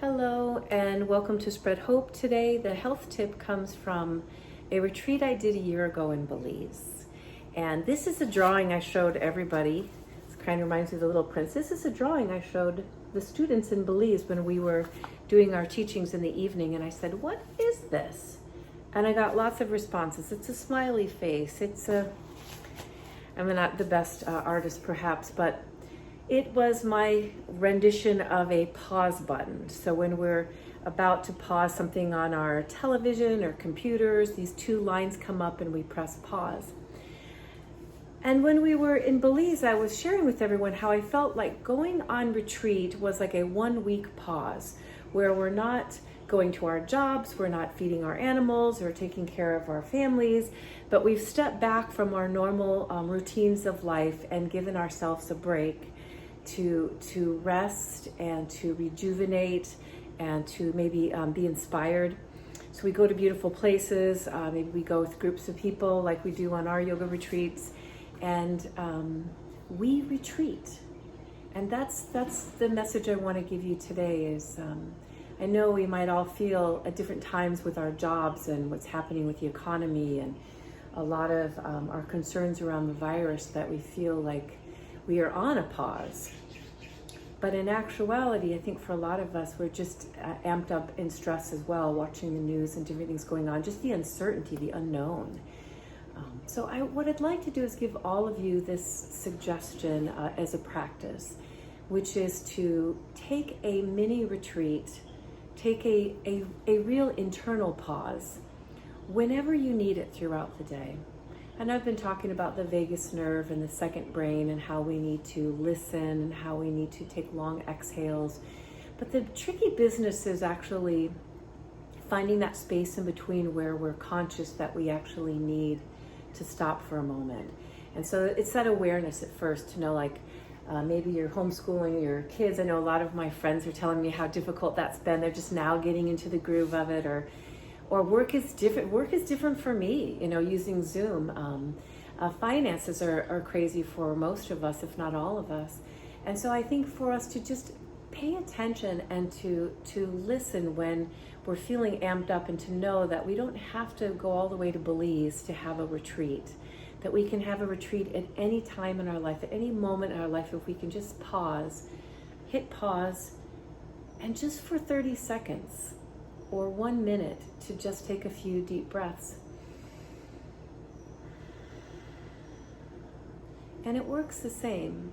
Hello and welcome to Spread Hope. Today the health tip comes from a retreat I did a year ago in Belize. And this is a drawing I showed everybody. It kind of reminds me of the Little Prince. This is a drawing I showed the students in Belize when we were doing our teachings in the evening, and I said, "What is this?" And I got lots of responses. It's a smiley face. I'm not the best artist perhaps, but it was my rendition of a pause button. So when we're about to pause something on our television or computers, these two lines come up and we press pause. And when we were in Belize, I was sharing with everyone how I felt like going on retreat was like a 1 week pause where we're not going to our jobs, we're not feeding our animals or taking care of our families, but we've stepped back from our normal routines of life and given ourselves a break to rest and to rejuvenate and to maybe be inspired. So we go to beautiful places, maybe we go with groups of people like we do on our yoga retreats, and we retreat. And that's the message I want to give you today is I know we might all feel at different times with our jobs and what's happening with the economy and a lot of our concerns around the virus that we feel like we are on a pause. But in actuality, I think for a lot of us, we're just amped up in stress as well, watching the news and different things going on, just the uncertainty, the unknown. So what I'd like to do is give all of you this suggestion as a practice, which is to take a mini retreat, take a real internal pause whenever you need it throughout the day. And I've been talking about the vagus nerve and the second brain and how we need to listen and how we need to take long exhales. But the tricky business is actually finding that space in between where we're conscious that we actually need to stop for a moment. And so it's that awareness at first to know, like, maybe you're homeschooling your kids. I know a lot of my friends are telling me how difficult that's been. They're just now getting into the groove of it, or work is different. Work is different for me, using Zoom. Finances are crazy for most of us, if not all of us. And so I think for us to just pay attention and to listen when we're feeling amped up, and to know that we don't have to go all the way to Belize to have a retreat, that we can have a retreat at any time in our life, at any moment in our life, if we can just pause, hit pause, and just for 30 seconds, or 1 minute to just take a few deep breaths. And it works the same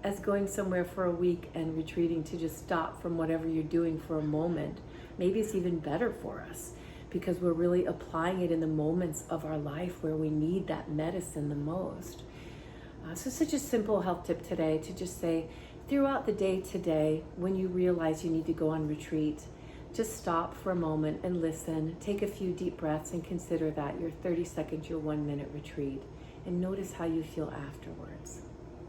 as going somewhere for a week and retreating to just stop from whatever you're doing for a moment. Maybe it's even better for us because we're really applying it in the moments of our life where we need that medicine the most. So such a simple health tip today to just say, throughout the day today, when you realize you need to go on retreat, just stop for a moment and listen, take a few deep breaths, and consider that your 30 seconds, your 1 minute retreat, and notice how you feel afterwards.